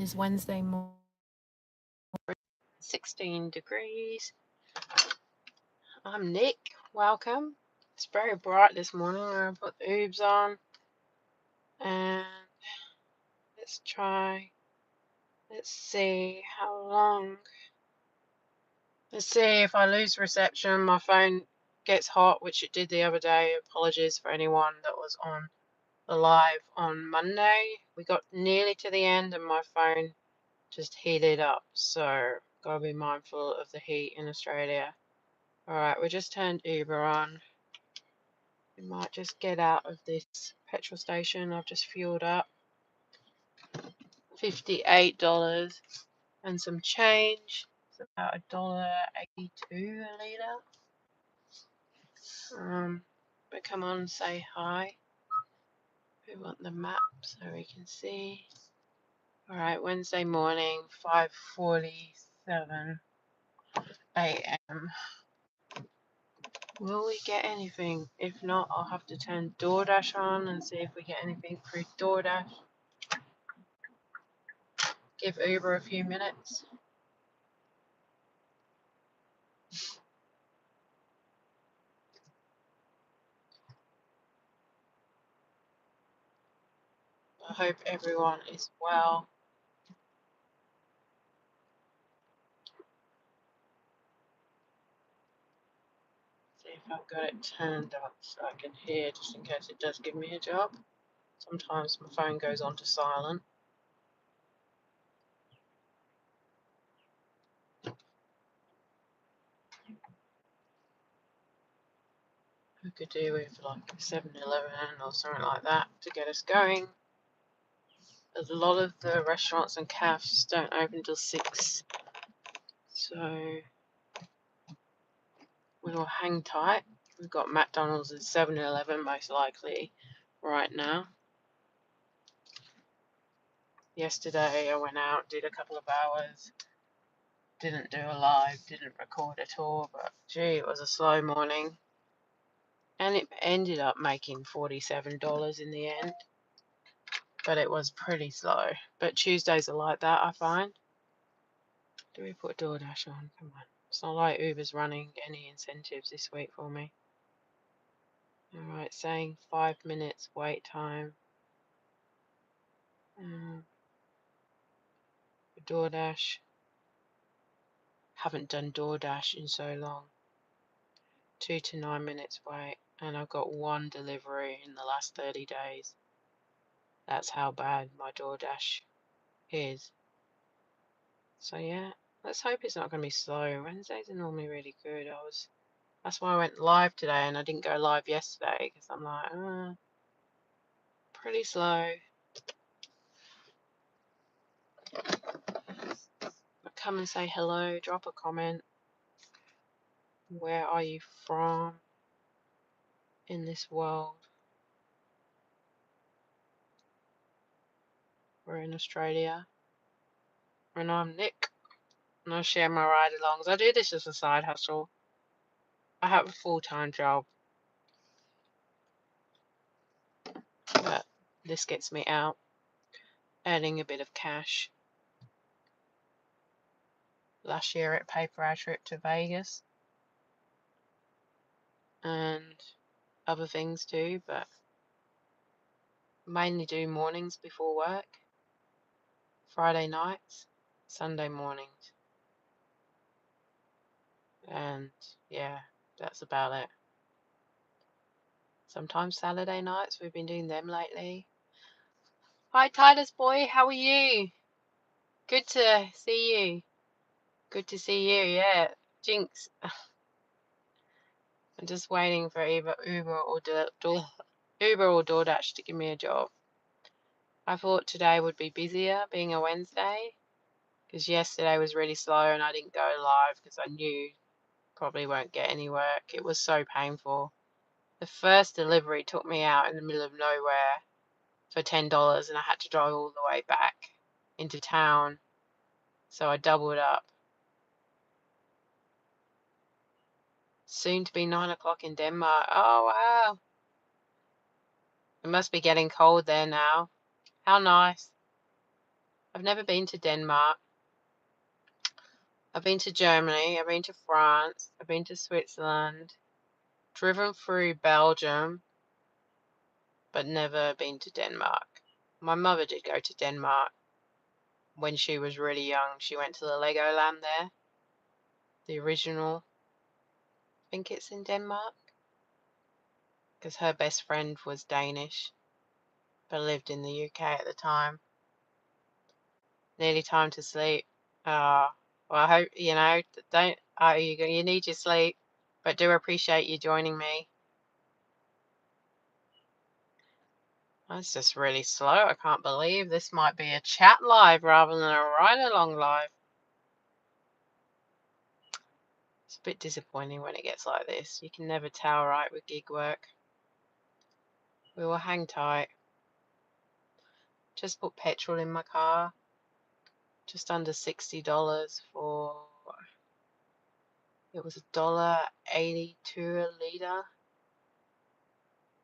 It's Wednesday morning, 16 degrees. I'm Nick. Welcome. It's very bright this morning. I put the oobs on and let's see how long. Let's see if I lose reception. My phone gets hot, which it did the other day. Apologies for anyone that was on the live on Monday. We got nearly to the end and my phone just heated up. So gotta be mindful of the heat in Australia. Alright, we just turned Uber on. We might just get out of this petrol station. I've just fueled up. $58 and some change. It's about $1.82 a litre. But come on, say hi. We want the map so we can see. Alright, Wednesday morning, 5:47 a.m. Will we get anything? If not, I'll have to turn DoorDash on and see if we get anything through DoorDash. Give Uber a few minutes. I hope everyone is well. See if I've got it turned up so I can hear, just in case it does give me a job. Sometimes my phone goes on to silent. We could do with like 7-Eleven or something like that to get us going. A lot of the restaurants and cafes don't open till 6, so we'll hang tight. We've got McDonald's and 7-Eleven most likely right now. Yesterday I went out, did a couple of hours, didn't do a live, didn't record at all, but gee, it was a slow morning. And it ended up making $47 in the end. But it was pretty slow. But Tuesdays are like that, I find. Do we put DoorDash on? Come on. It's not like Uber's running any incentives this week for me. Alright, saying 5 minutes wait time. DoorDash. Haven't done DoorDash in so long. 2 to 9 minutes wait. And I've got one delivery in the last 30 days. That's how bad my DoorDash is. So yeah, let's hope it's not going to be slow. Wednesdays are normally really good. That's why I went live today and I didn't go live yesterday because I'm like, pretty slow. But come and say hello, drop a comment. Where are you from in this world? We're in Australia. And I'm Nick. And I share my ride-alongs. I do this as a side hustle. I have a full-time job. But this gets me out, earning a bit of cash. Last year it paid for our trip to Vegas. And other things too, but mainly do mornings before work, Friday nights, Sunday mornings. And yeah, that's about it. Sometimes Saturday nights, we've been doing them lately. Hi Titus boy, how are you? Good to see you. Good to see you, yeah. Jinx. I'm just waiting for either Uber or DoorDash to give me a job. I thought today would be busier, being a Wednesday, because yesterday was really slow and I didn't go live because I knew probably won't get any work. It was so painful. The first delivery took me out in the middle of nowhere for $10 and I had to drive all the way back into town. So I doubled up. Soon to be 9 o'clock in Denmark. Oh, wow. It must be getting cold there now. How nice. I've never been to Denmark. I've been to Germany. I've been to France. I've been to Switzerland. Driven through Belgium, but never been to Denmark. My mother did go to Denmark when she was really young. She went to the Legoland there, the original. I think it's in Denmark, because her best friend was Danish, but lived in the UK at the time. Nearly time to sleep. Well, I hope, don't, you need your sleep, but do appreciate you joining me. That's just really slow. I can't believe this might be a chat live rather than a ride-along live. It's a bit disappointing when it gets like this. You can never tell, right, with gig work. We will hang tight. Just put petrol in my car. Just under $60 for, it was $1.82 a litre.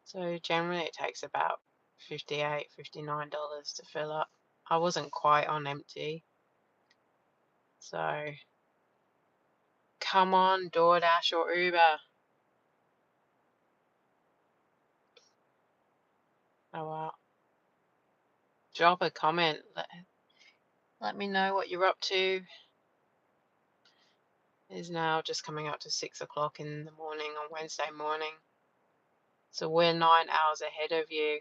So generally it takes about $58, $59 to fill up. I wasn't quite on empty. So come on, DoorDash or Uber. Oh well. Drop a comment. Let me know what you're up to. It is now just coming up to 6 o'clock in the morning on Wednesday morning. So we're 9 hours ahead of you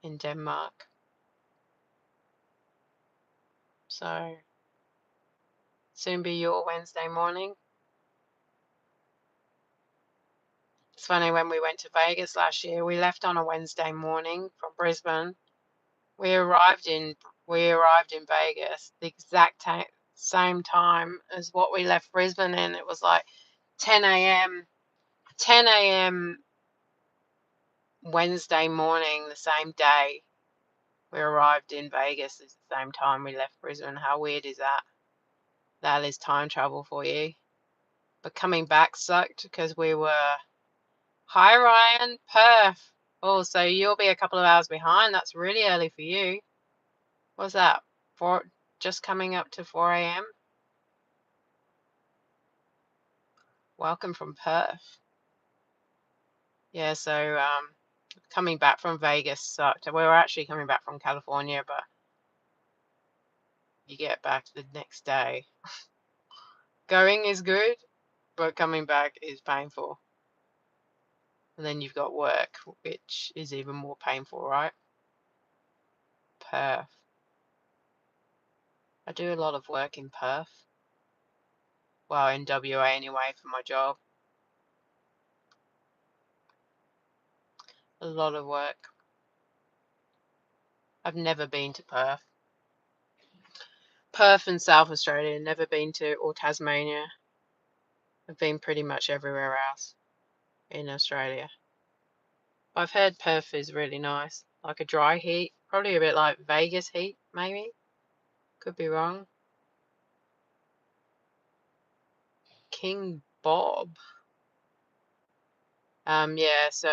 in Denmark. So soon be your Wednesday morning. It's funny, when we went to Vegas last year, we left on a Wednesday morning from Brisbane. We arrived in Vegas the exact same time as what we left Brisbane in. It was like 10 a.m. 10 a.m. Wednesday morning, the same day. We arrived in Vegas at the same time we left Brisbane. How weird is that? That is time travel for you. But coming back sucked because we were, hi Ryan, Perth. Oh, so you'll be a couple of hours behind. That's really early for you. What's that? Just coming up to 4 a.m. Welcome from Perth. Yeah, so coming back from Vegas sucked. We were actually coming back from California, but you get back the next day. Going is good, but coming back is painful. And then you've got work, which is even more painful, right? Perth. I do a lot of work in Perth. Well, in WA anyway, for my job. A lot of work. I've never been to Perth. Perth and South Australia, never been to, or Tasmania. I've been pretty much everywhere else in Australia. I've heard Perth is really nice, like a dry heat, probably a bit like Vegas heat, maybe. Could be wrong. King Bob. Yeah, so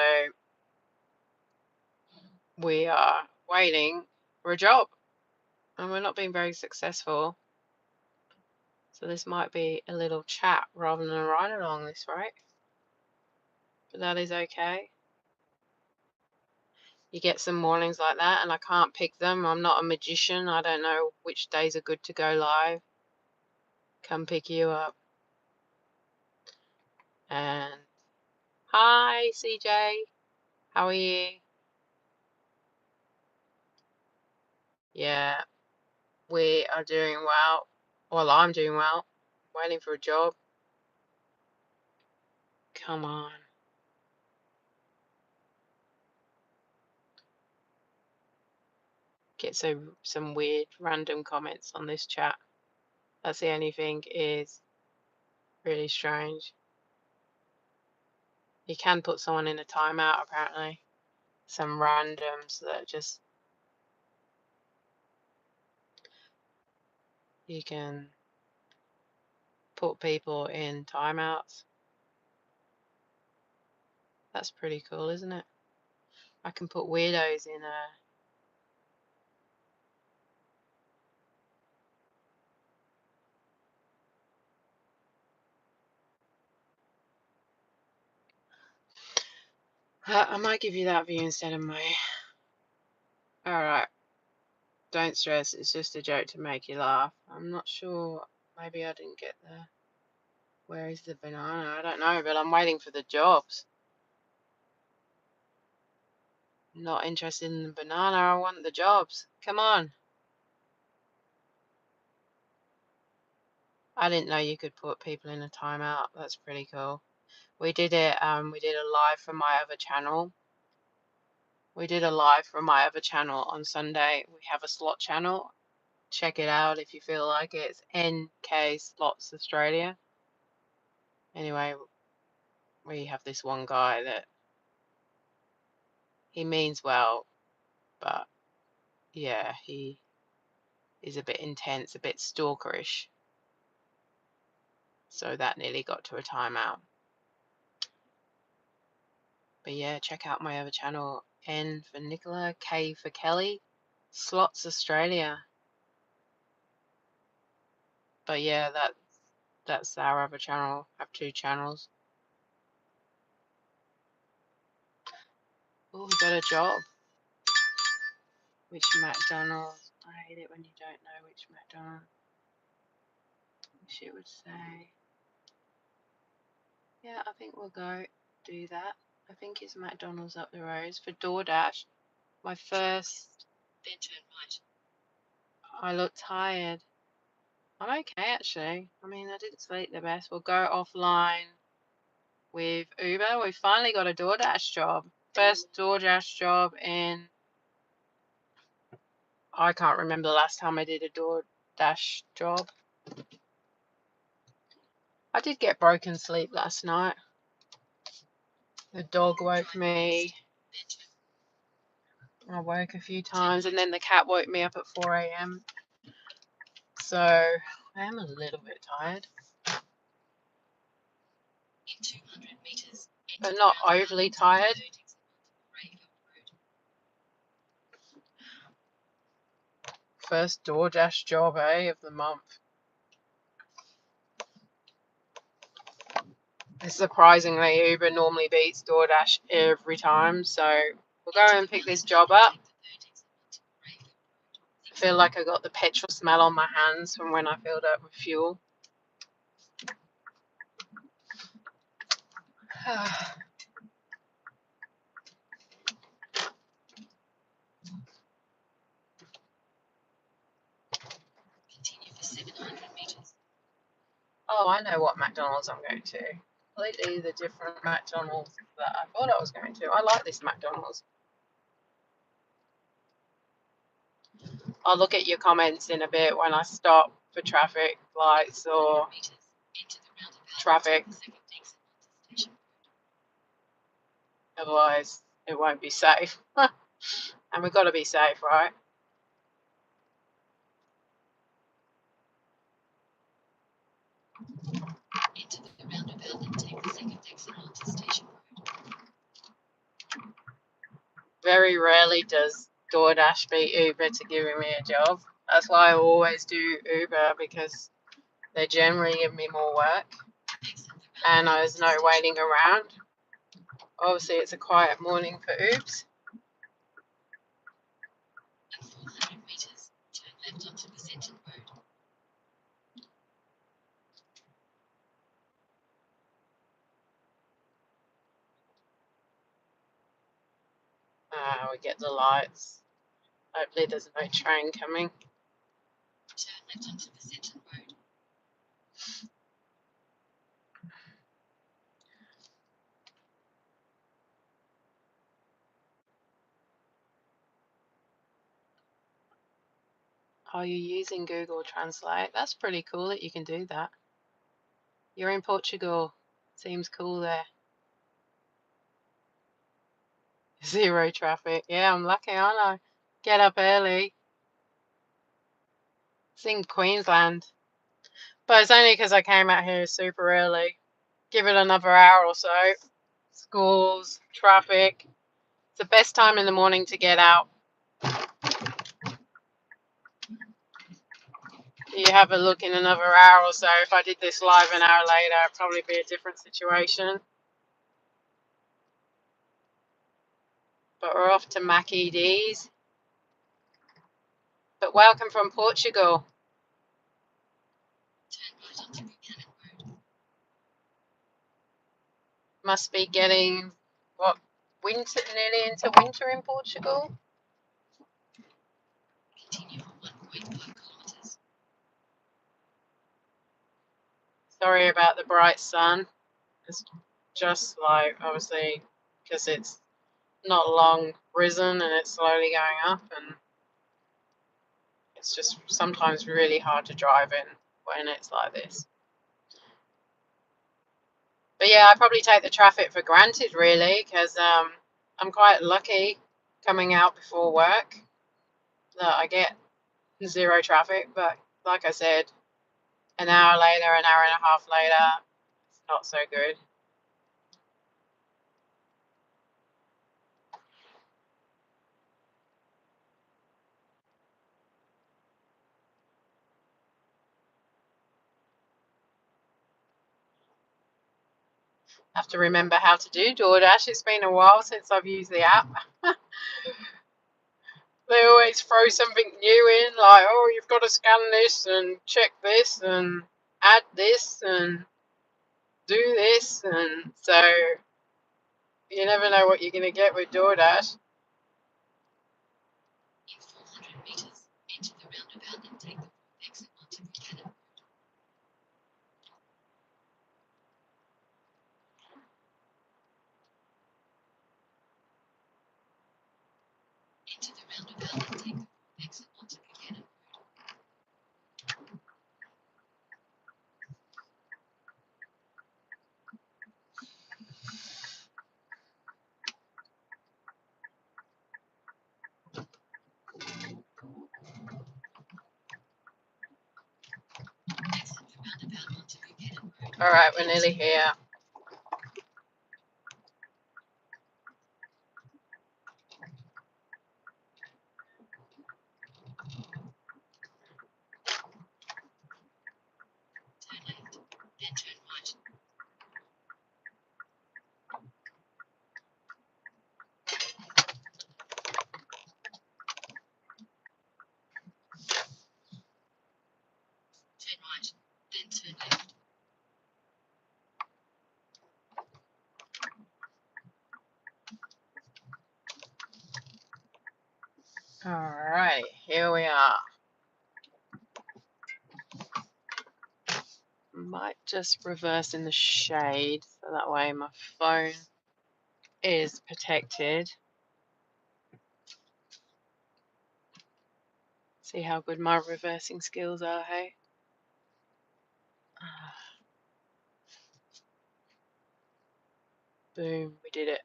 we are waiting for a job and we're not being very successful. So this might be a little chat rather than a ride along this, right? But that is okay. You get some mornings like that and I can't pick them. I'm not a magician. I don't know which days are good to go live. Come pick you up. And hi, CJ. How are you? Yeah, we are doing well. Well, I'm doing well. Waiting for a job. Come on. Get some weird random comments on this chat. That's the only thing is really strange. You can put someone in a timeout apparently. Some randoms that just, you can put people in timeouts. That's pretty cool, isn't it? I can put weirdos in a I might give you that view instead of me. Alright, don't stress, it's just a joke to make you laugh. I'm not sure, maybe I didn't get the... Where is the banana? I don't know, but I'm waiting for the jobs. Not interested in the banana, I want the jobs. Come on. I didn't know you could put people in a timeout. That's pretty cool. We did it, we did a live from my other channel. On Sunday. We have a slot channel. Check it out if you feel like it. It's NK Slots Australia. Anyway, we have this one guy that he means well, but yeah, he is a bit intense, a bit stalkerish. So that nearly got to a timeout. But yeah, check out my other channel. N for Nicola, K for Kelly, Slots Australia. But yeah, that's our other channel. I have 2 channels. Oh, we got a job. Which McDonald's? I hate it when you don't know which McDonald's. She would say. Yeah, I think we'll go do that. I think it's McDonald's up the road. For DoorDash, my first. Then turn right. I look tired. I'm okay actually. I mean, I didn't sleep the best. We'll go offline with Uber. We finally got a DoorDash job. First DoorDash job in. I can't remember the last time I did a DoorDash job. I did get broken sleep last night. The dog woke me. I woke a few times, and then the cat woke me up at 4 a.m. So I am a little bit tired. In 200 meters, but not overly tired. First DoorDash job, of the month. Surprisingly, Uber normally beats DoorDash every time, so we'll go and pick this job up. I feel like I got the petrol smell on my hands from when I filled up with fuel. Continue for 700 meters. Oh, I know what McDonald's I'm going to. Completely the different McDonald's that I thought I was going to. I like this McDonald's. I'll look at your comments in a bit when I stop for traffic lights or traffic. Otherwise, it won't be safe. And we've got to be safe, right? Enter the roundabout and take the second exit onto Station Road. Very rarely does DoorDash beat Uber to giving me a job. That's why I always do Uber, because they generally give me more work and there's no waiting around. Obviously, it's a quiet morning for Oops. At 400 meters, turn left onto Brisbane Road. We get the lights. Hopefully there's no train coming. Turn left onto Brisbane Road. Are you using Google Translate? That's pretty cool that you can do that. You're in Portugal. Seems cool there. 0 traffic. Yeah, I'm lucky, aren't I? Get up early. It's in Queensland. But it's only because I came out here super early. Give it another hour or so. Schools, traffic. It's the best time in the morning to get out. You have a look in another hour or so. If I did this live an hour later, it'd probably be a different situation. But we're off to Mackie D's. But welcome from Portugal. Must be getting, what, winter, nearly into winter in Portugal? Sorry about the bright sun. It's just like, obviously, because it's not long risen and it's slowly going up, and it's just sometimes really hard to drive in when it's like this. But yeah, I probably take the traffic for granted, really, because I'm quite lucky coming out before work that I get zero traffic. But like I said, an hour later, an hour and a half later, it's not so good. I have to remember how to do DoorDash. It's been a while since I've used the app. They always throw something new in, like, oh, you've got to scan this and check this and add this and do this. And so you never know what you're going to get with DoorDash. All right, we're nearly here. All right, here we are. Might just reverse in the shade so that way my phone is protected. See how good my reversing skills are, hey? Boom, we did it.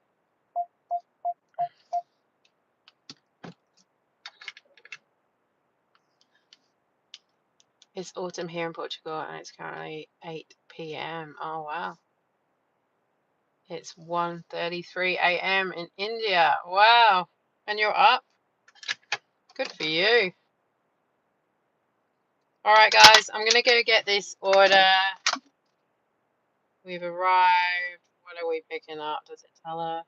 It's autumn here in Portugal and it's currently 8 p.m. Oh, wow. It's 1:33 a.m. in India. Wow. And you're up? Good for you. All right, guys, I'm going to go get this order. We've arrived. What are we picking up? Does it tell us?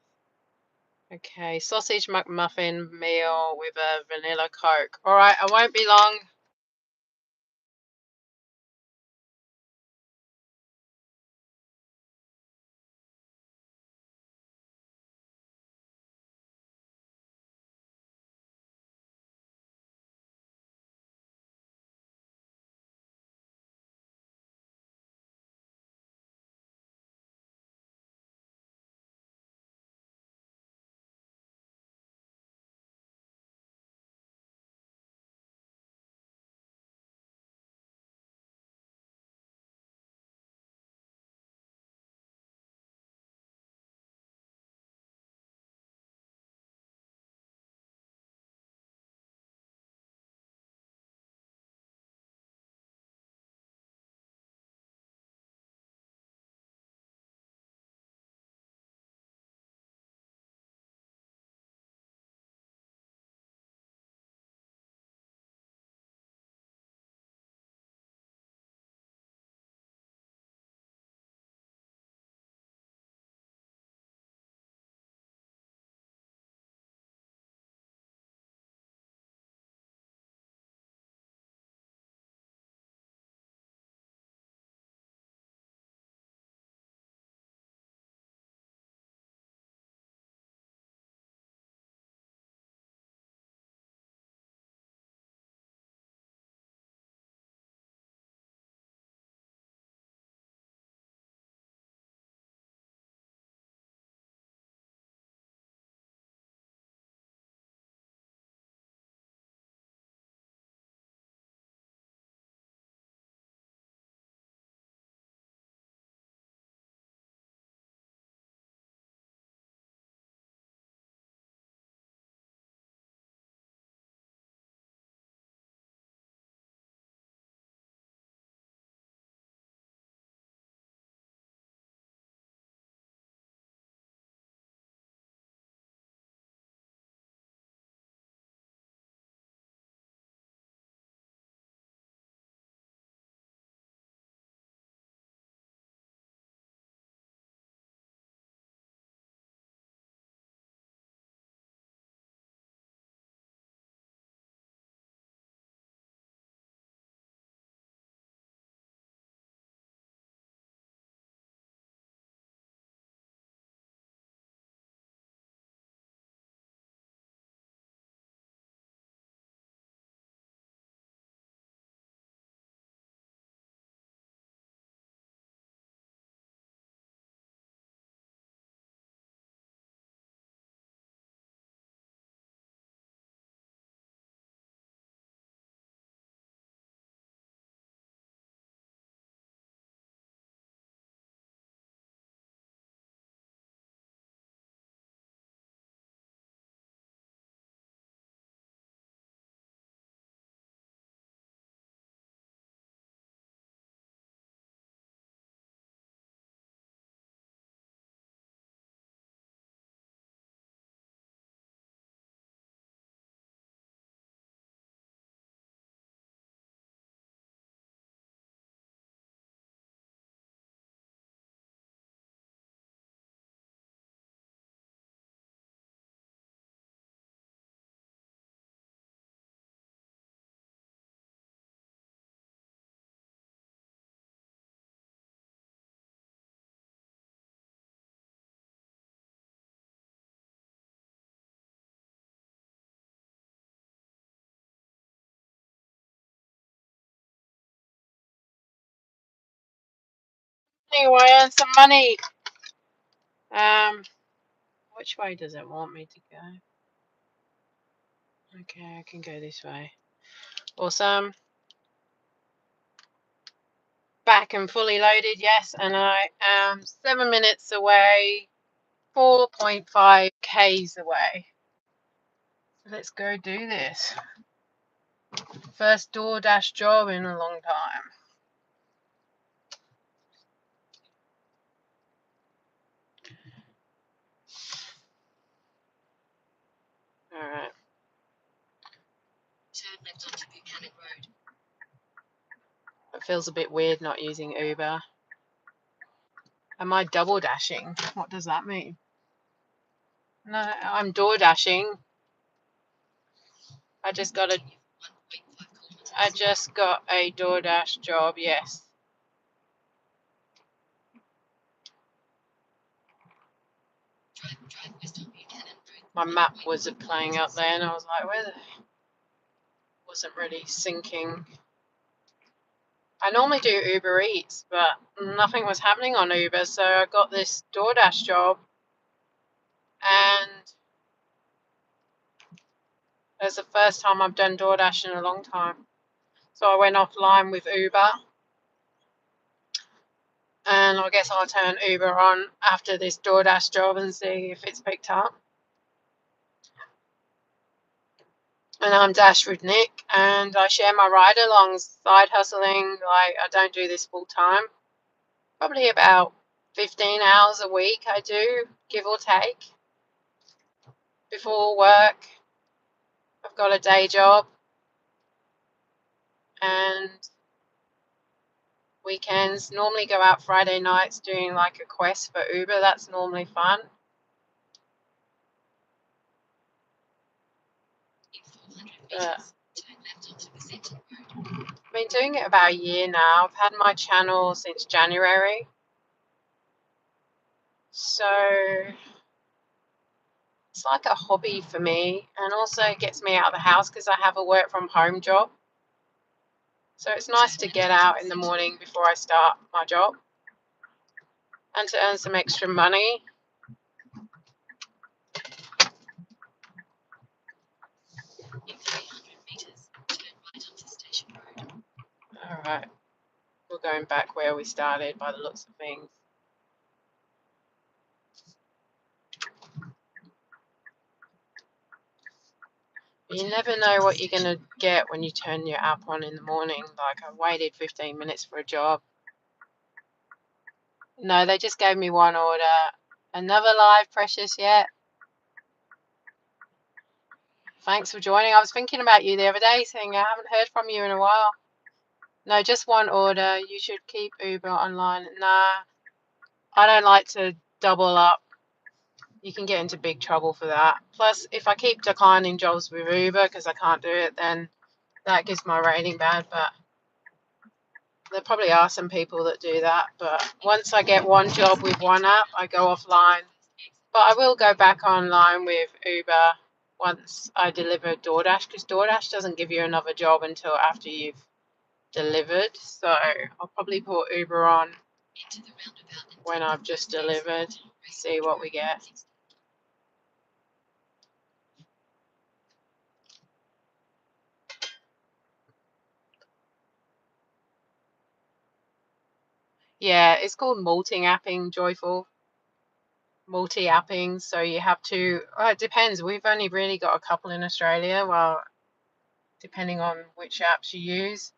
Okay, sausage McMuffin meal with a vanilla Coke. All right, I won't be long. Anyway, earn some money. Which way does it want me to go? Okay, I can go this way. Awesome. Back and fully loaded, yes, and I am 7 minutes away, 4.5 Ks away. Let's go do this. First DoorDash job in a long time. Alright. Turn left onto Buchanan Road. It feels a bit weird not using Uber. Am I double dashing? What does that mean? No, I'm door dashing. I just got a DoorDash job, yes. My map wasn't playing up there and I was like, where the wasn't really syncing. I normally do Uber Eats, but nothing was happening on Uber, so I got this DoorDash job, and it's the first time I've done DoorDash in a long time. So I went offline with Uber, and I guess I'll turn Uber on after this DoorDash job and see if it's picked up. And I'm Dash with Nick, and I share my ride-alongs, side hustling. Like, I don't do this full time. Probably about 15 hours a week I do, give or take. Before work, I've got a day job, and weekends normally go out Friday nights doing like a quest for Uber. That's normally fun. But I've been doing it about a year now. I've had my channel since January. So it's like a hobby for me, and also gets me out of the house because I have a work from home job. So it's nice to get out in the morning before I start my job and to earn some extra money. All right, we're going back where we started by the looks of things. You never know what you're going to get when you turn your app on in the morning. Like, I waited 15 minutes for a job. No, they just gave me one order. Another live, Precious, yet. Thanks for joining. I was thinking about you the other day, saying I haven't heard from you in a while. No, just one order. You should keep Uber online. Nah, I don't like to double up. You can get into big trouble for that. Plus, if I keep declining jobs with Uber because I can't do it, then that gives my rating bad. But there probably are some people that do that. But once I get one job with one app, I go offline. But I will go back online with Uber once I deliver DoorDash, because DoorDash doesn't give you another job until after you've delivered. So I'll probably put Uber on when I've just delivered, see what we get. Yeah, it's called multi-apping, Joyful. Multi-apping, so you have to, it depends. We've only really got a couple in Australia, well, depending on which apps you use.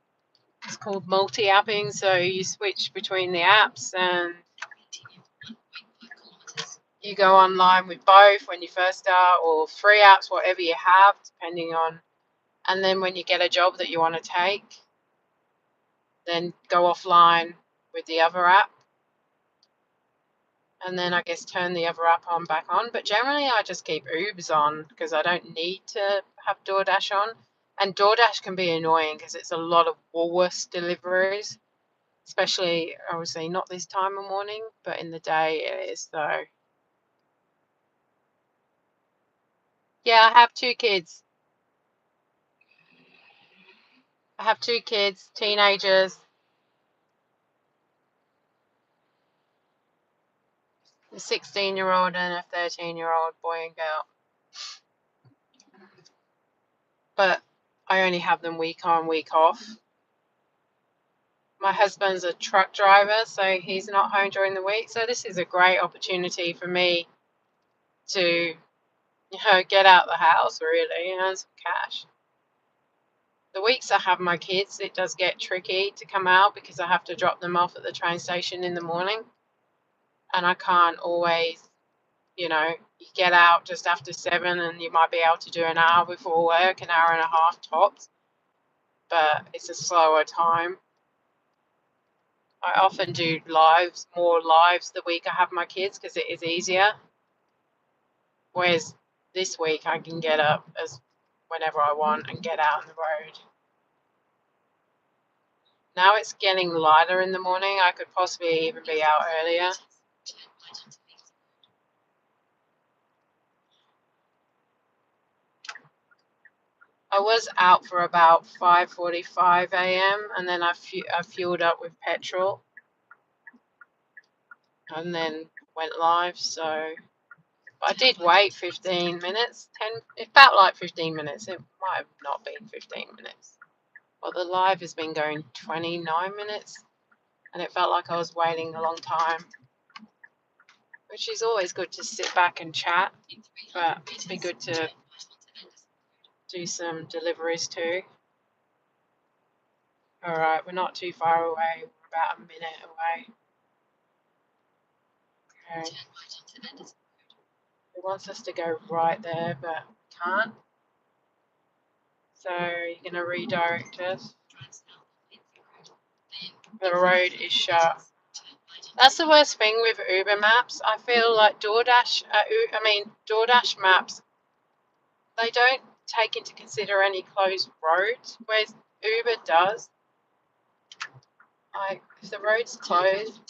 It's called multi-apping, so you switch between the apps and you go online with both when you first start, or 3 apps, whatever you have, depending on. And then when you get a job that you want to take, then go offline with the other app. And then I guess turn the other app on back on. But generally I just keep Ubers on because I don't need to have DoorDash on. And DoorDash can be annoying because it's a lot of Woolworths deliveries, especially obviously not this time of morning, but in the day it is. So yeah, I have 2 kids. I have 2 kids, teenagers. a 16-year-old and a 13-year-old boy and girl. But I only have them week on, week off. My husband's a truck driver, so he's not home during the week. So this is a great opportunity for me to, get out the house really and earn some cash. The weeks I have my kids, it does get tricky to come out because I have to drop them off at the train station in the morning, and I can't always, you get out just after 7 and you might be able to do an hour before work, an hour and a half tops, but it's a slower time. I often do more lives the week I have my kids because it is easier. Whereas this week I can get up as whenever I want and get out on the road. Now it's getting lighter in the morning. I could possibly even be out earlier. I was out for about 5:45 a.m. and then I fueled up with petrol and then went live. So I did wait 15 minutes. It felt like 15 minutes. It might have not been 15 minutes. Well, the live has been going 29 minutes and it felt like I was waiting a long time, which is always good to sit back and chat, but it'd be good to do some deliveries too. All right, we're not too far away. We're about a minute away. Okay. It wants us to go right there, but can't. So you're going to redirect us. The road is shut. That's the worst thing with Uber Maps. I feel like DoorDash Maps, they don't take into consider any closed roads, whereas Uber does. Like, if the road's closed,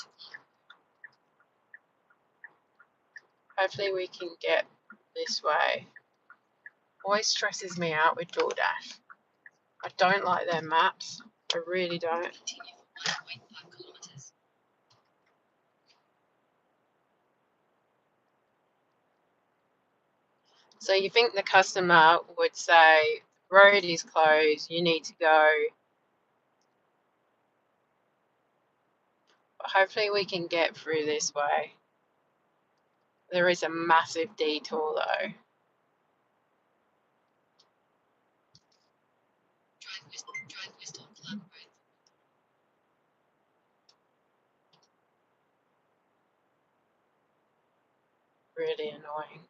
hopefully we can get this way. Always stresses me out with DoorDash. I don't like their maps. I really don't. So you think the customer would say, road is closed, you need to go. But hopefully we can get through this way. There is a massive detour though. Really annoying.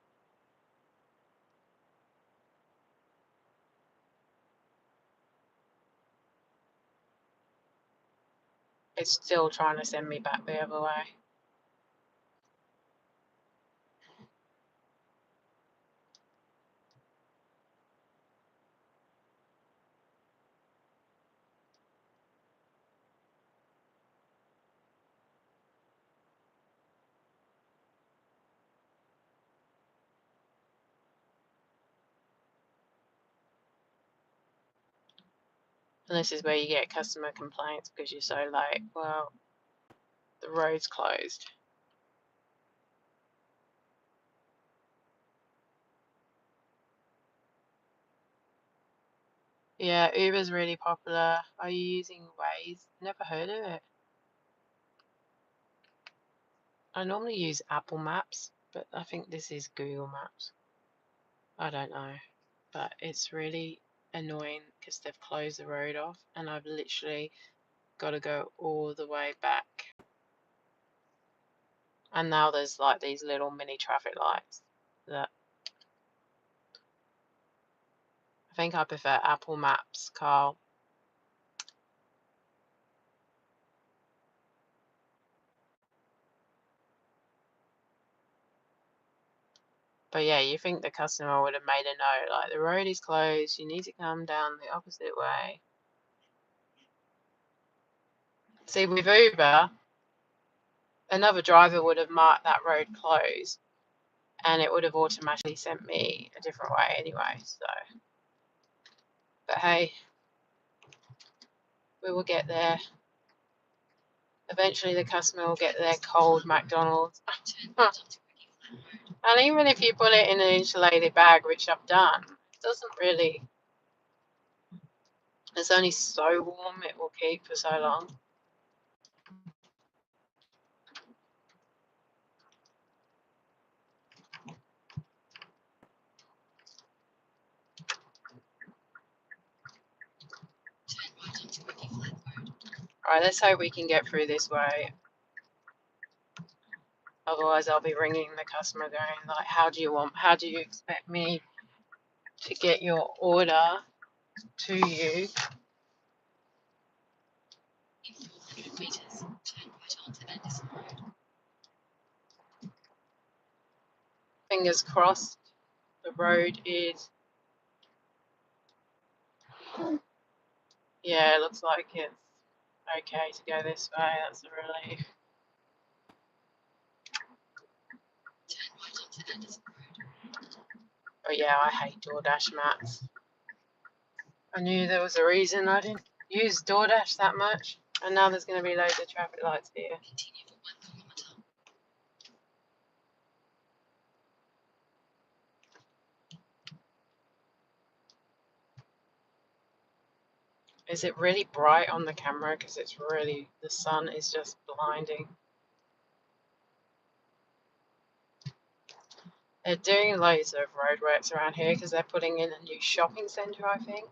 It's still trying to send me back the other way. And this is where you get customer complaints because you're so late. Well, the road's closed. Yeah, Uber's really popular. Are you using Waze? Never heard of it. I normally use Apple Maps, but I think this is Google Maps. I don't know. But it's really annoying because they've closed the road off and I've literally got to go all the way back. And now there's like these little mini traffic lights that I think I prefer Apple Maps, Carl. But yeah, you think the customer would have made a note, like the road is closed, you need to come down the opposite way. See, with Uber, another driver would have marked that road closed and it would have automatically sent me a different way anyway, so. But hey, we will get there. Eventually the customer will get their cold McDonald's. And even if you put it in an insulated bag, which I've done, it doesn't really, it's only so warm it will keep for so long. Alright, let's hope we can get through this way. Otherwise I'll be ringing the customer going like, how do you expect me to get your order to you? Fingers crossed the road is, yeah, it looks like it's okay to go this way. That's a relief. Oh yeah, I hate DoorDash maps. I knew there was a reason I didn't use DoorDash that much, and now there's going to be loads of traffic lights here. Is it really bright on the camera? Because it's really, the sun is just blinding. They're doing loads of roadworks around here because they're putting in a new shopping centre, I think.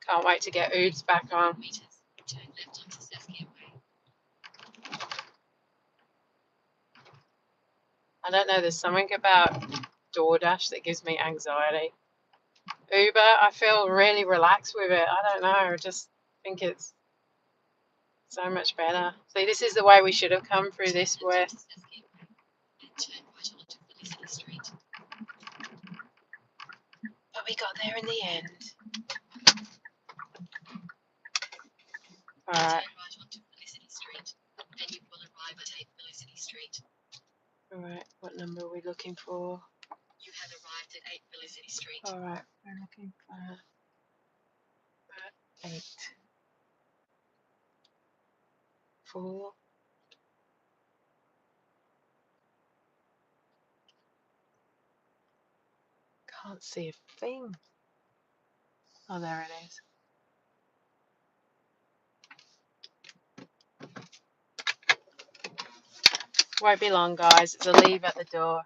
Can't wait to get Ubs back on. I don't know, there's something about DoorDash that gives me anxiety. Uber, I feel really relaxed with it. I don't know, I just think it's so much better. See, this is the way we should have come through this way. But we got there in the end. Alright. Alright, what number are we looking for? You have arrived at 8 Felicity Street. Alright, we're looking for 8. 4. Can't see a thing. Oh, there it is. Won't be long, guys. It's a leave at the door.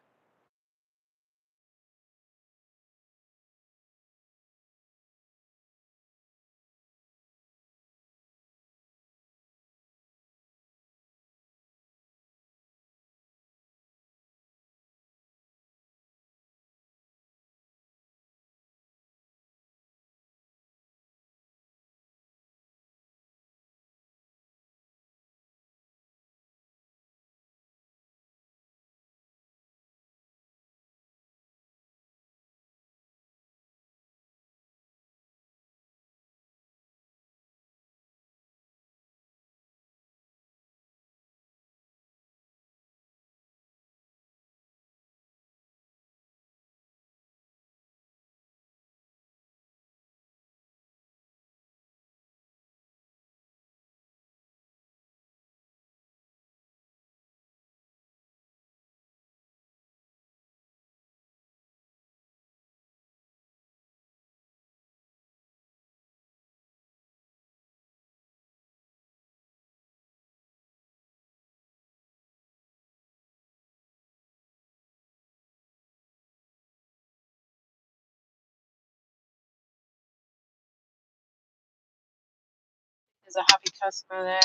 There's a happy customer there.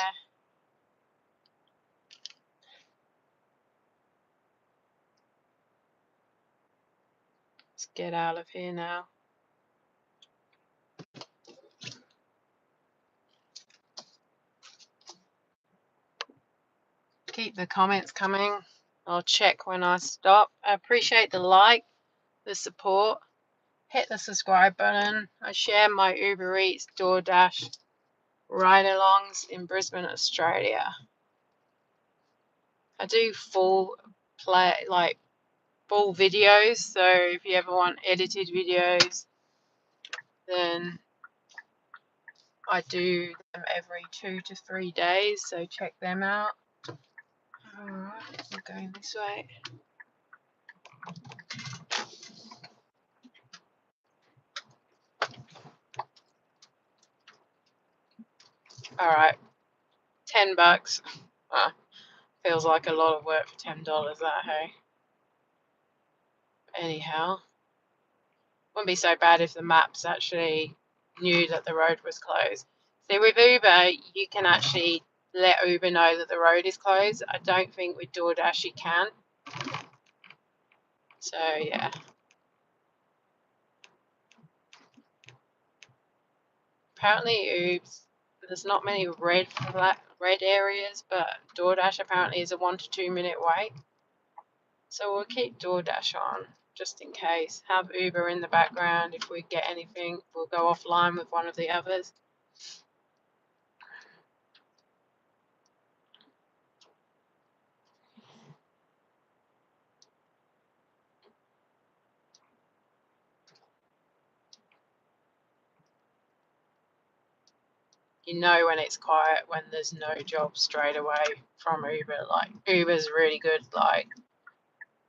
Let's get out of here now. Keep the comments coming. I'll check when I stop. I appreciate the like, the support. Hit the subscribe button. I share my Uber Eats, DoorDash, ride-alongs in Brisbane, Australia. I do full full videos, so if you ever want edited videos, then I do them every 2 to 3 days, so check them out. Alright, I'm going this way. Alright, $10. Feels like a lot of work for $10, that, hey? Anyhow, wouldn't be so bad if the maps actually knew that the road was closed. See, with Uber, you can actually let Uber know that the road is closed. I don't think with DoorDash you can. So, yeah. Apparently, there's not many red areas, but DoorDash apparently is a 1 to 2 minute wait. So we'll keep DoorDash on just in case. Have Uber in the background. If we get anything, we'll go offline with one of the others. You know when it's quiet, when there's no job straight away from Uber. Like, Uber's really good, like,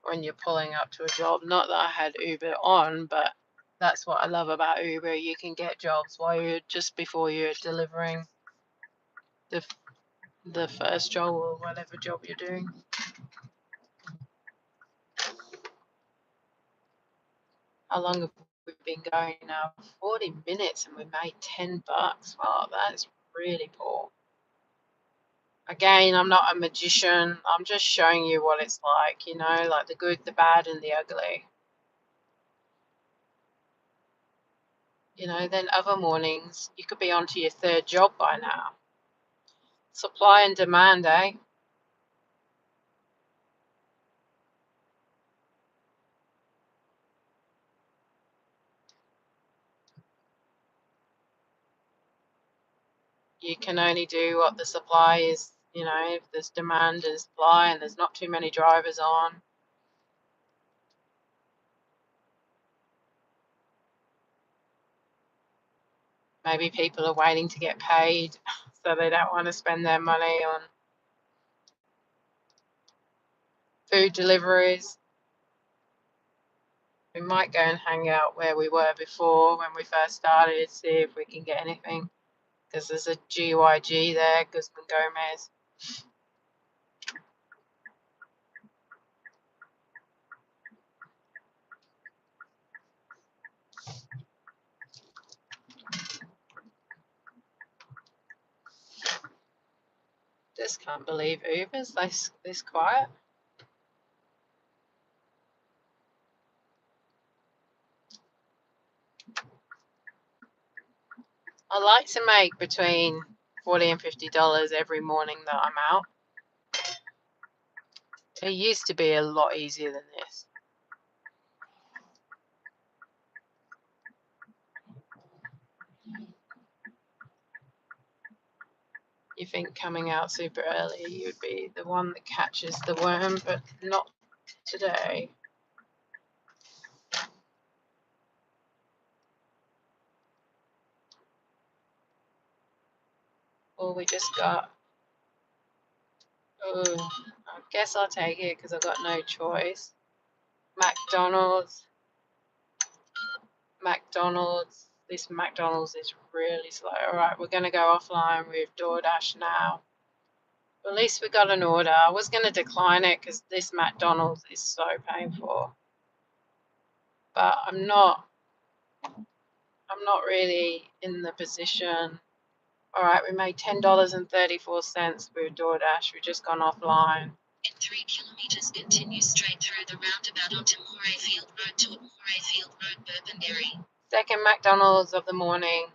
when you're pulling up to a job. Not that I had Uber on, but that's what I love about Uber. You can get jobs while you're just before you're delivering the first job or whatever job you're doing. How long have we been going now? 40 minutes and we made $10. Wow, that's really poor. Again, I'm not a magician. I'm just showing you what it's like, you know, like the good, the bad, and the ugly. You know, then other mornings, you could be on to your third job by now. Supply and demand, eh? You can only do what the supply is, you know, if there's demand and supply and there's not too many drivers on. Maybe people are waiting to get paid, so they don't want to spend their money on food deliveries. We might go and hang out where we were before when we first started, see if we can get anything. Because there's a GYG there, Guzman Gomez. Just can't believe Uber's this quiet. I like to make between $40 and $50 every morning that I'm out. It used to be a lot easier than this. You think coming out super early you'd be the one that catches the worm, but not today. All we just got. Oh, I guess I'll take it because I've got no choice. McDonald's. This McDonald's is really slow. Alright, we're going to go offline with DoorDash now. At least we got an order. I was going to decline it because this McDonald's is so painful. But I'm not really in the position. Alright, we made $10.34 with DoorDash. We've just gone offline. In 3 kilometers, continue straight through the roundabout onto Morayfield Road to Morayfield Road, Burpengary. Second McDonald's of the morning.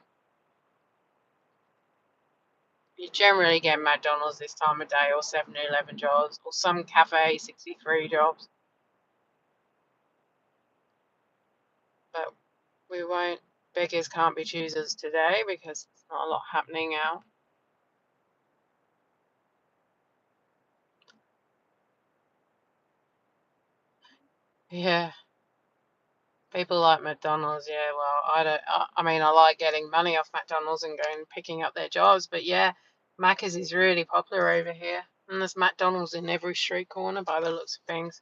You generally get McDonald's this time of day, or 7-Eleven jobs, or some Cafe 63 jobs. But we won't. Beggars can't be choosers today because there's not a lot happening out. Yeah. People like McDonald's, yeah. Well, I don't. I mean, I like getting money off McDonald's and going and picking up their jobs, but yeah, Macca's is really popular over here, and there's McDonald's in every street corner by the looks of things.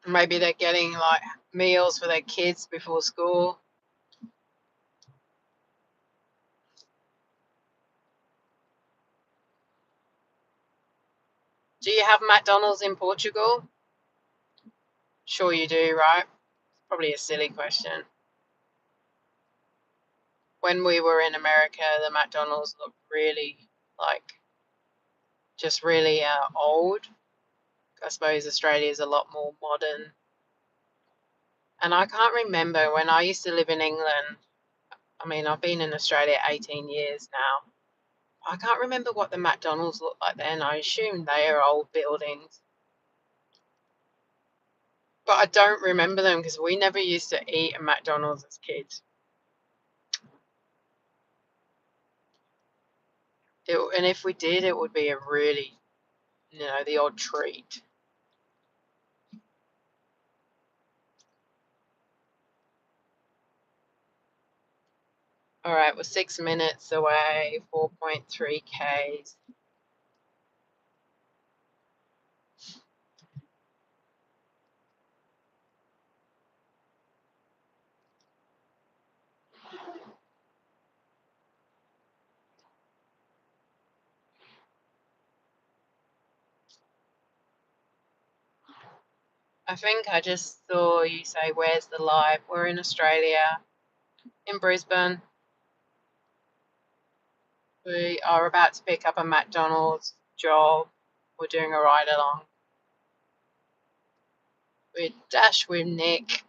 Maybe they're getting like meals for their kids before school. Do you have McDonald's in Portugal? Sure you do, right? Probably a silly question. When we were in America, the McDonald's looked really like just really old. I suppose Australia is a lot more modern. And I can't remember when I used to live in England. I mean, I've been in Australia 18 years now. I can't remember what the McDonald's looked like then. I assume they are old buildings. But I don't remember them because we never used to eat at McDonald's as kids. And if we did, it would be a really, the odd treat. All right, we're 6 minutes away, 4.3 Ks. I think I just saw you say, "Where's the live?" We're in Australia, in Brisbane. We are about to pick up a McDonald's job. We're doing a ride along with Dash with Nick.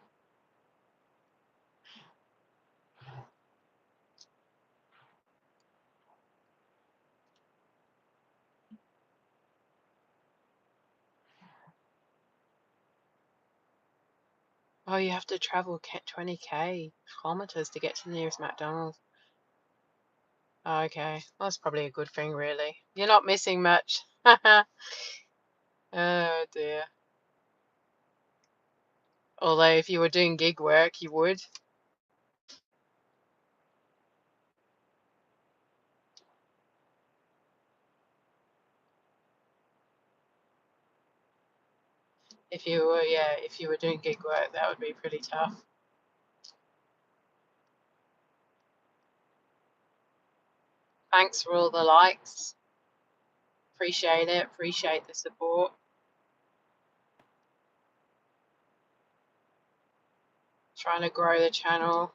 Oh, you have to travel 20 kilometers to get to the nearest McDonald's. Oh, okay, that's probably a good thing, really. You're not missing much. Oh dear. Although if you were doing gig work, you would. If you were doing gig work, that would be pretty tough. Thanks for all the likes. Appreciate it. Appreciate the support. Trying to grow the channel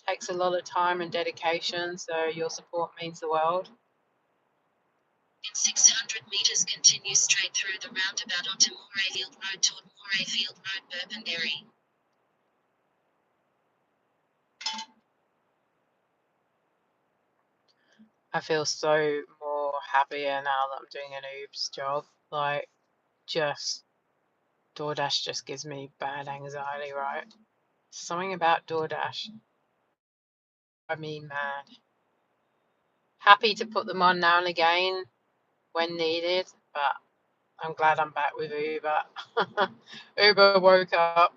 takes a lot of time and dedication, so your support means the world. In 600 metres, continue straight through the roundabout onto Morayfield Road toward Morayfield Road, Burpengary. I feel so more happier now that I'm doing an Ubs job. Like, just DoorDash just gives me bad anxiety, right? Something about DoorDash. I mean, mad. Happy to put them on now and again when needed, but I'm glad I'm back with Uber. Uber woke up.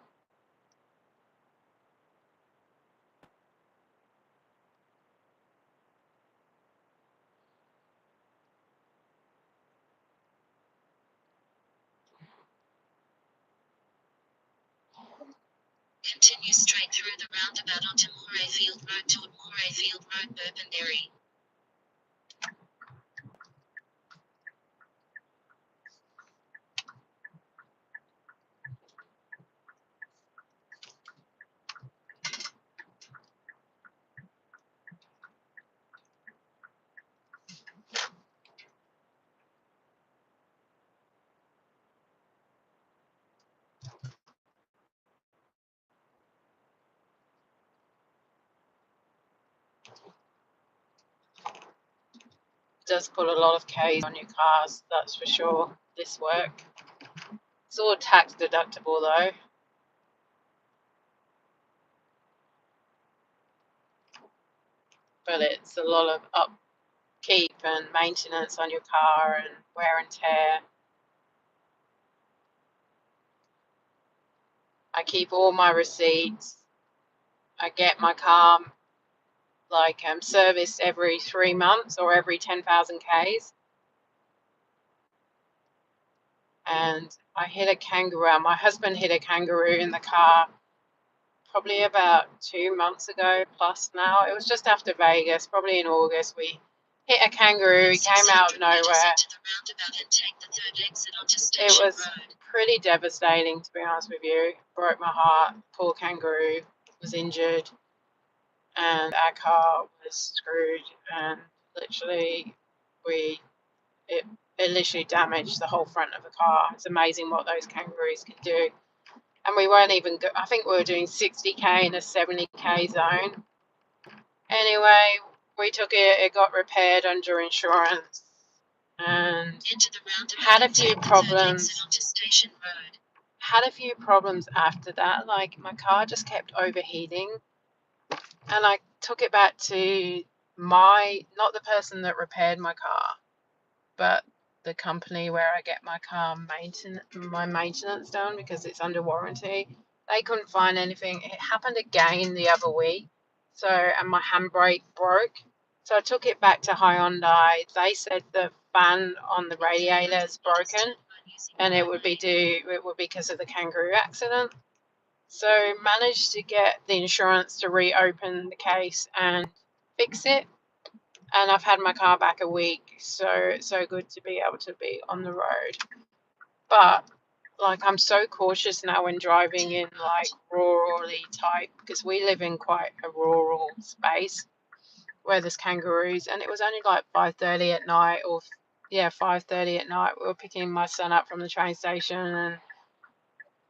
Continue straight through the roundabout onto Morayfield Road toward Morayfield Road, Burpengary. Does put a lot of K's on your cars, that's for sure. This work. It's all tax deductible though. but it's a lot of upkeep and maintenance on your car and wear and tear. I keep all my receipts. I get my car serviced every 3 months or every 10,000 Ks. And I hit a kangaroo. My husband hit a kangaroo in the car probably about 2 months ago plus now. It was just after Vegas, probably in August. We hit a kangaroo. He came out of nowhere. It was pretty devastating, to be honest with you. Broke my heart. Poor kangaroo was injured, and our car was screwed. And literally, it literally damaged the whole front of the car. It's amazing what those kangaroos can do. And we weren't even I think we were doing 60k in a 70k zone. Anyway, we took it. It got repaired under insurance, and had a few problems. Had a few problems after that. Like, my car just kept overheating, and I took it back to not the person that repaired my car, but the company where I get my maintenance done, because it's under warranty. They couldn't find anything. It happened again the other week. So, and my handbrake broke. So I took it back to Hyundai. They said the fan on the radiator is broken, and it would be because of the kangaroo accident. So managed to get the insurance to reopen the case and fix it. And I've had my car back a week, so it's so good to be able to be on the road. But like, I'm so cautious now when driving in like rurally type, because we live in quite a rural space where there's kangaroos, and it was only like 5:30 at night, or 5:30 at night. We were picking my son up from the train station, and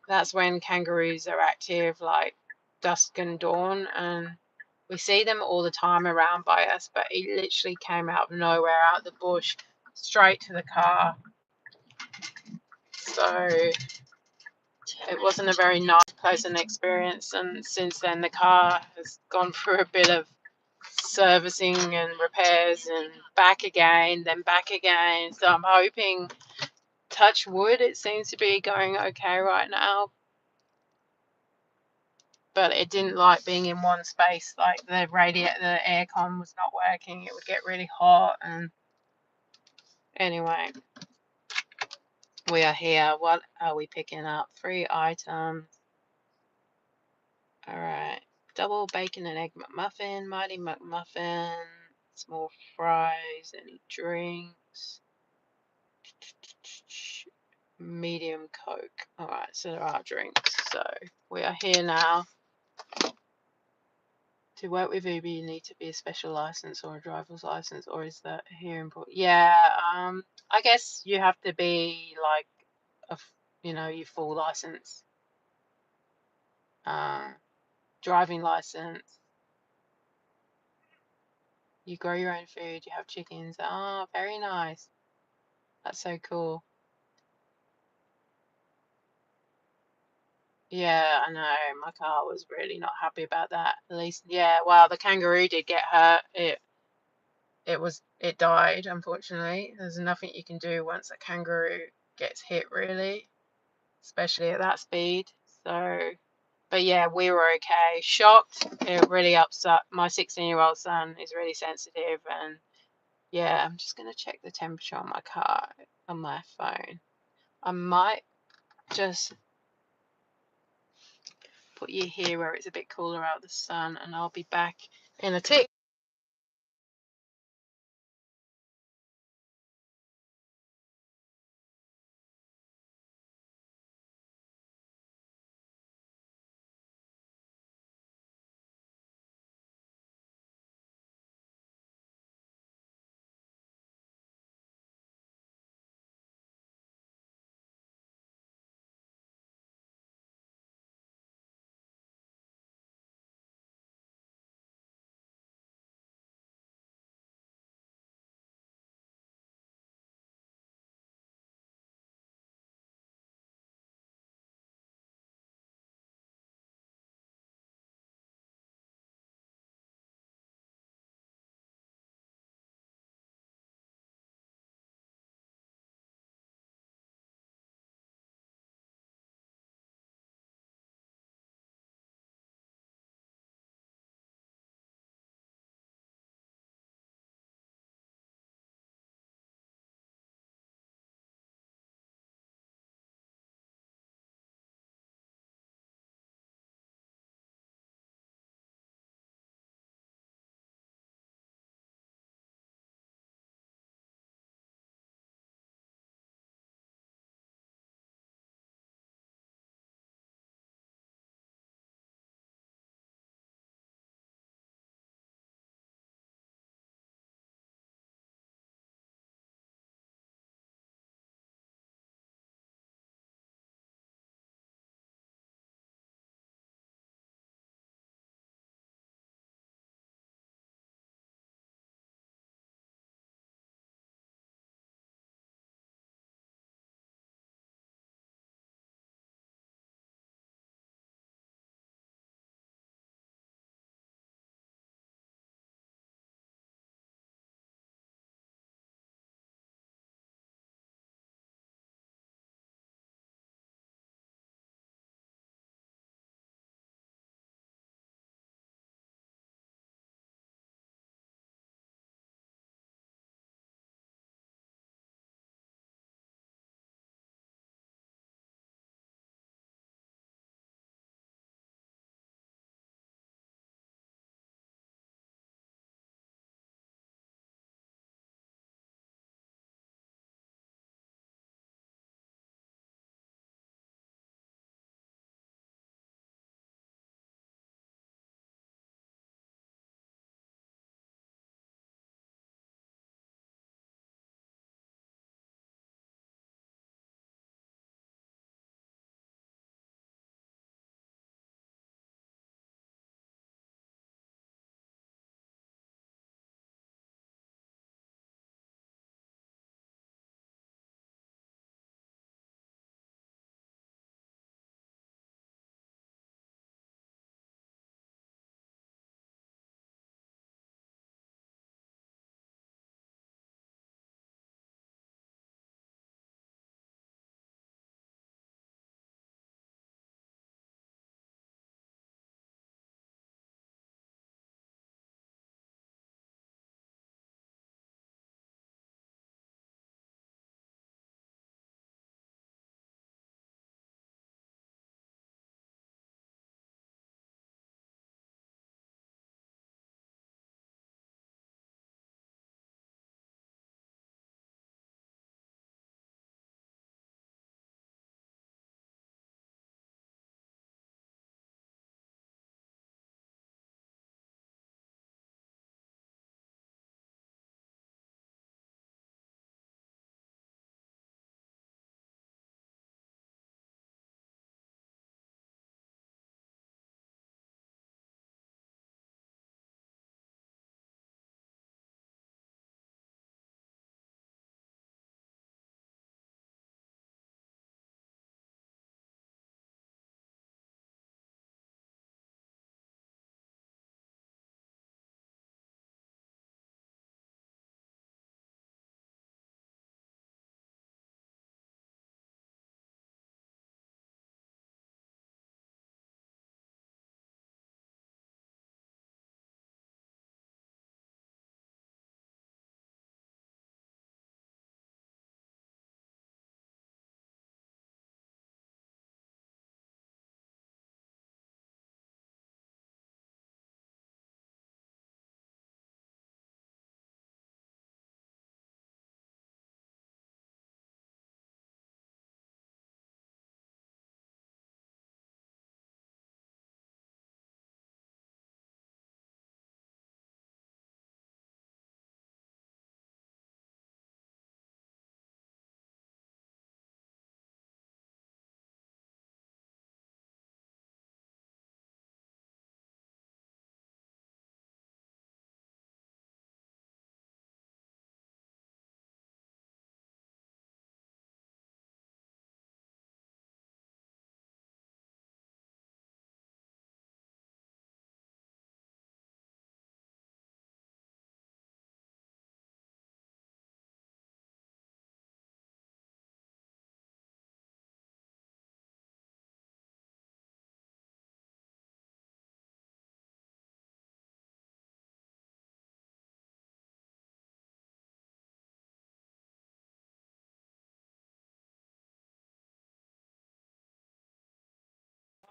that's when kangaroos are active, like dusk and dawn, and we see them all the time around by us, but he literally came out of nowhere, out of the bush, straight to the car. So it wasn't a very nice, pleasant experience. And since then, the car has gone through a bit of servicing and repairs, and back again, then back again. So I'm hoping, touch wood, it seems to be going okay right now. But it didn't like being in one space. Like, the aircon was not working. It would get really hot. And anyway, we are here. What are we picking up? 3 items. All right. Double bacon and egg McMuffin, Mighty McMuffin, small fries, any drinks, medium Coke. All right, so there are drinks. So we are here now. To work with Uber, you need to be a special license or a driver's license, or is that here important? Yeah, I guess you have to be like your full license, driving license. You grow your own food. You have chickens. Ah, very nice. That's so cool. Yeah, I know. My car was really not happy about that. At least, yeah. Well, the kangaroo did get hurt. It died, unfortunately. There's nothing you can do once a kangaroo gets hit, really, especially at that speed. So, but yeah, we were okay. Shocked. It really upset. My 16-year-old son is really sensitive, and yeah, I'm just gonna check the temperature on my car on my phone. I might just put you here where it's a bit cooler out of the sun, and I'll be back in a tick.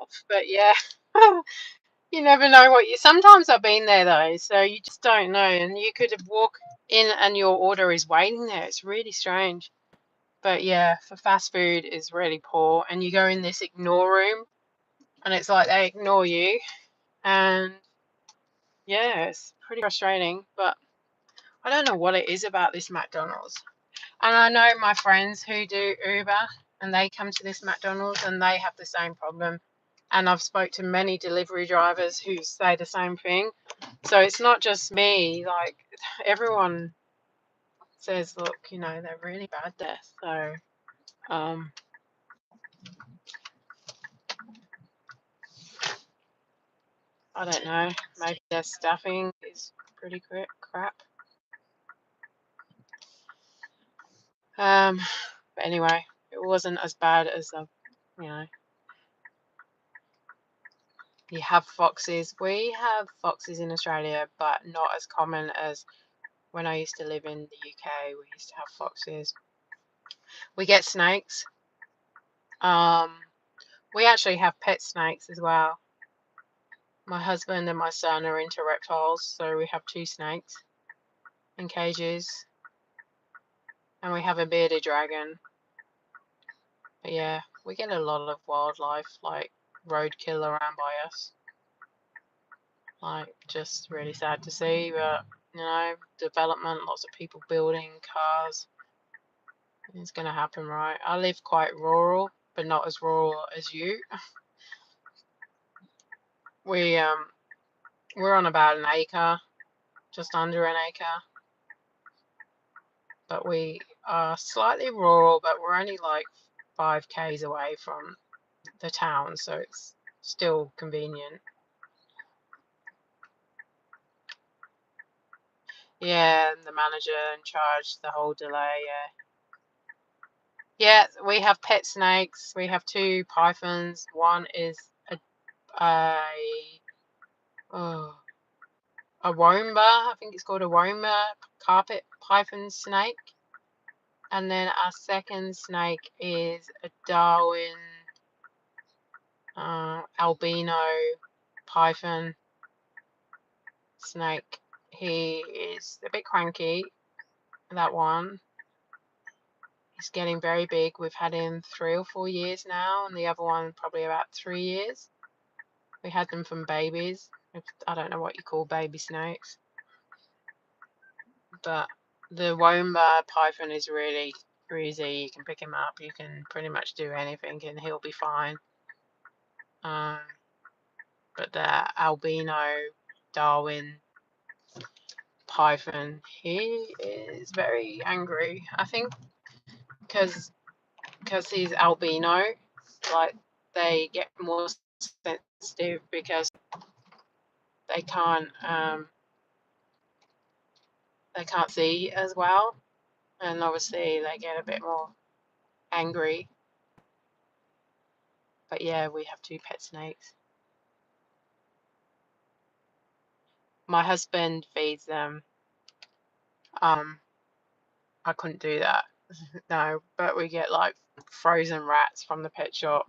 off. But yeah, you never know what you. Sometimes I've been there though, so you just don't know. And you could walk in and your order is waiting there. It's really strange. But yeah, for fast food is really poor. And you go in this ignore room, and it's like they ignore you. And yeah, it's pretty frustrating. But I don't know what it is about this McDonald's. And I know my friends who do Uber, and they come to this McDonald's and they have the same problem. And I've spoke to many delivery drivers who say the same thing. So it's not just me, like everyone says, look, they're really bad there. So um I don't know. Maybe their staffing is pretty crap. But anyway, it wasn't as bad as you know, you have foxes. We have foxes in Australia, but not as common as when I used to live in the UK. We used to have foxes. We get snakes. We actually have pet snakes as well. My husband and my son are into reptiles, so we have 2 snakes in cages, and we have a bearded dragon. But yeah, we get a lot of wildlife, like roadkill around by us. Like, just really sad to see, but development, lots of people building cars. It's gonna happen, right? I live quite rural, but not as rural as you. We we're on about an acre, just under an acre, but we are slightly rural, but we're only like 5 k's away from the town, so it's still convenient. Yeah, and the manager in charge the whole delay, yeah. Yeah, we have pet snakes. We have 2 pythons. One is a oh, a womba. I think it's called a womba carpet python snake. And then our second snake is a Darwin albino python snake. He is a bit cranky, that one. He's getting very big. We've had him 3 or 4 years now, and the other one probably about 3 years. We had them from babies. I don't know what you call baby snakes. But the womba python is really easy. You can pick him up. You can pretty much do anything, and he'll be fine. But the albino Darwin python, he is very angry. I think because he's albino, like they get more sensitive because they can't see as well, and obviously they get a bit more angry. But yeah, we have 2 pet snakes. My husband feeds them. I couldn't do that. No, but we get like frozen rats from the pet shop.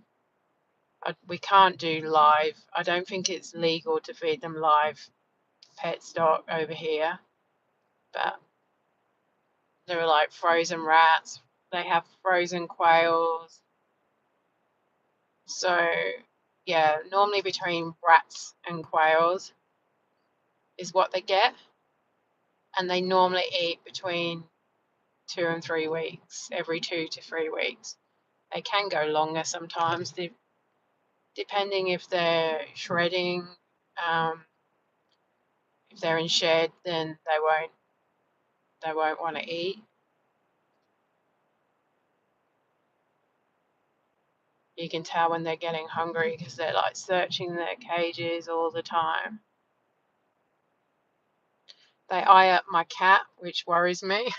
We can't do live. I don't think it's legal to feed them live pet stock over here, but there are like frozen rats. They have frozen quails. So yeah, normally between rats and quails is what they get, and they normally eat between 2 and 3 weeks, every 2 to 3 weeks. They can go longer sometimes, depending if they're shredding. If they're in shed, then they won't want to eat. You can tell when they're getting hungry because they're like searching their cages all the time. They eye up my cat, which worries me.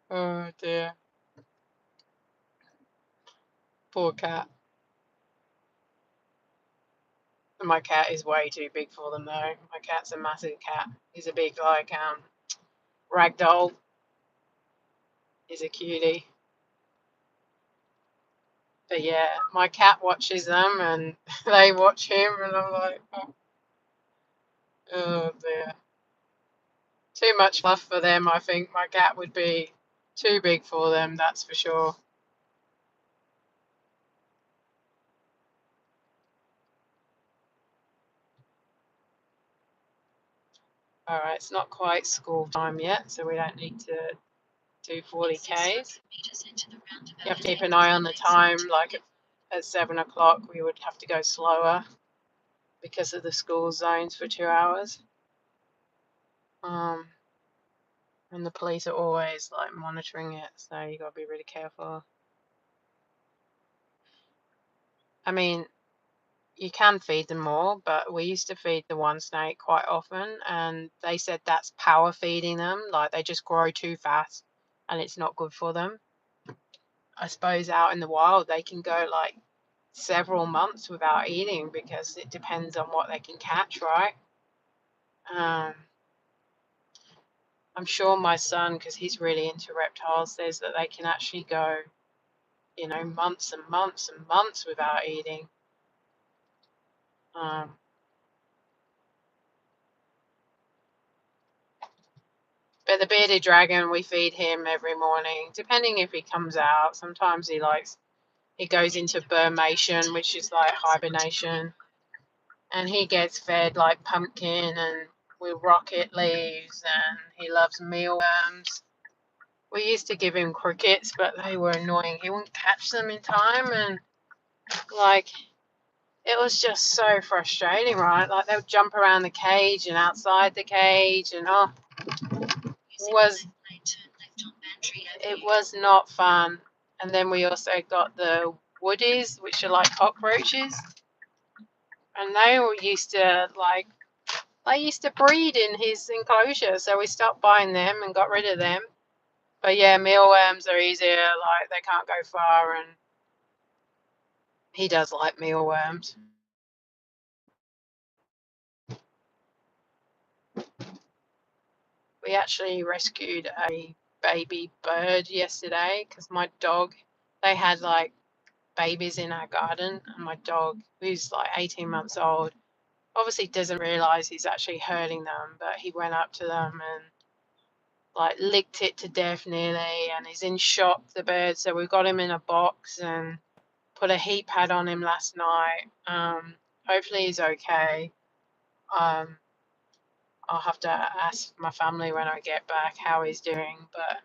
Oh dear, poor cat. My cat is way too big for them though. My cat's a massive cat. He's a big like ragdoll. He's a cutie. But yeah, my cat watches them and they watch him, and I'm like, oh dear. Too much fluff for them. I think my cat would be too big for them, that's for sure. All right, it's not quite school time yet, so we don't need to do 40 Ks. You have to keep an eye on the time, like at 7 o'clock we would have to go slower because of the school zones for 2 hours. And the police are always like monitoring it, so you gotta be really careful. I mean, you can feed them more, but we used to feed the one snake quite often, and they said that's power feeding them, like they just grow too fast and it's not good for them. I suppose out in the wild they can go like several months without eating because it depends on what they can catch, right? Um, I'm sure my son, because he's really into reptiles, says that they can actually go, months and months and months without eating. Um, but the bearded dragon, we feed him every morning, depending if he comes out. Sometimes he goes into Burmation, which is like hibernation, and he gets fed like pumpkin and with rocket leaves, and he loves mealworms. We used to give him crickets, but they were annoying. He wouldn't catch them in time, and like it was just so frustrating, right? Like they would jump around the cage and outside the cage, and it was not fun. And then we also got the woodies, which are like cockroaches, and they used to breed in his enclosure, so we stopped buying them and got rid of them. But yeah, mealworms are easier, like they can't go far, and he does like mealworms. We actually rescued a baby bird yesterday because they had like babies in our garden, and my dog, who's like 18 months old, obviously doesn't realize he's actually hurting them, but he went up to them and like licked it to death nearly, and he's in shock, the bird. So we got him in a box and put a heat pad on him last night. Hopefully he's okay. Um, I'll have to ask my family when I get back how he's doing, but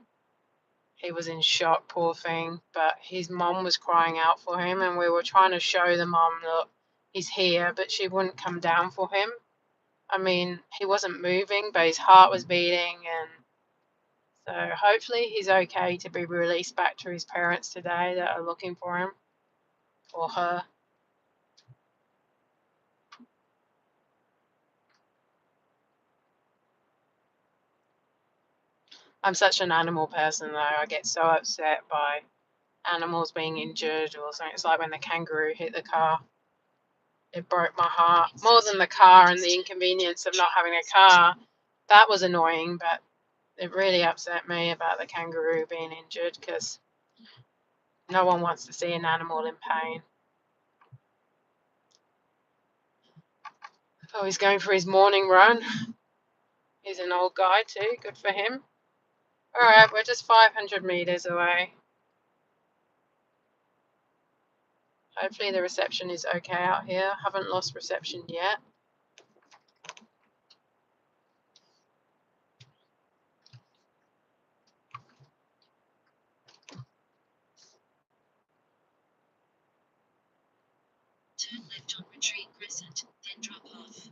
he was in shock, poor thing. But his mom was crying out for him, and we were trying to show the mom, look, he's here, but she wouldn't come down for him. I mean, he wasn't moving, but his heart was beating, and so hopefully he's okay to be released back to his parents today that are looking for him or her. I'm such an animal person though. I get so upset by animals being injured or something. It's like when the kangaroo hit the car. It broke my heart. More than the car and the inconvenience of not having a car. That was annoying, but it really upset me about the kangaroo being injured because no one wants to see an animal in pain. Oh, he's going for his morning run. He's an old guy too. Good for him. Alright, we're just 500 meters away. Hopefully the reception is okay out here. Haven't lost reception yet. Turn left on Retreat Crescent, then drop off.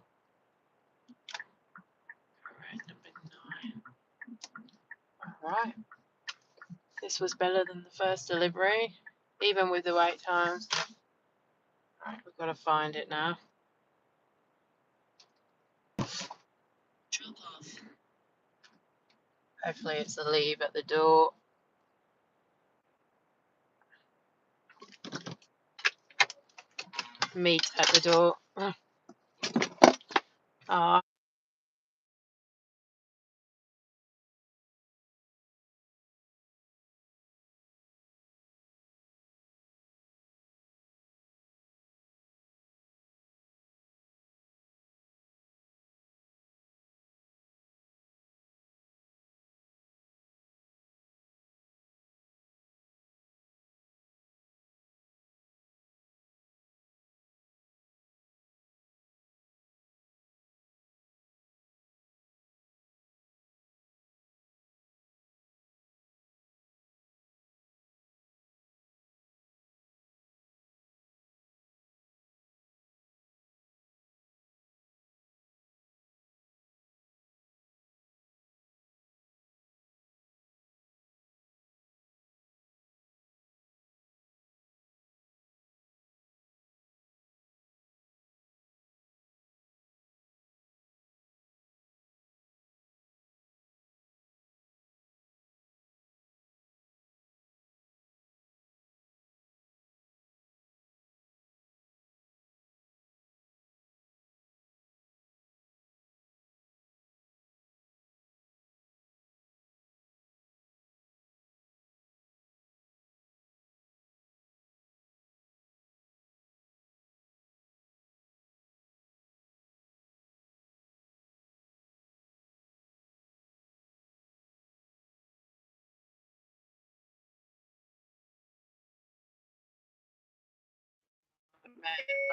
Alright, number 9. Alright. This was better than the first delivery, even with the wait times. Alright, we've got to find it now. Drop off. Hopefully it's a leave at the door. Meet at the door. Oh,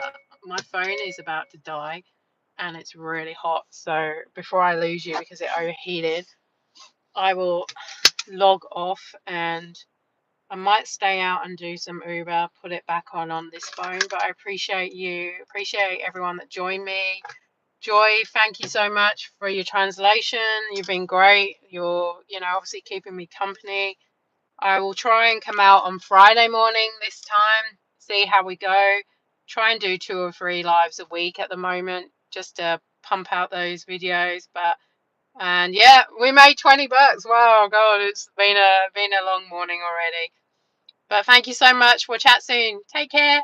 but my phone is about to die and it's really hot. So before I lose you because it overheated, I will log off and I might stay out and do some Uber, put it back on this phone. But I appreciate you, appreciate everyone that joined me. Joy, thank you so much for your translation. You've been great. You're, obviously keeping me company. I will try and come out on Friday morning this time, see how we go. Try and do 2 or 3 lives a week at the moment just to pump out those videos. And yeah, we made $20. Wow, God, it's been a long morning already. But thank you so much. We'll chat soon. Take care.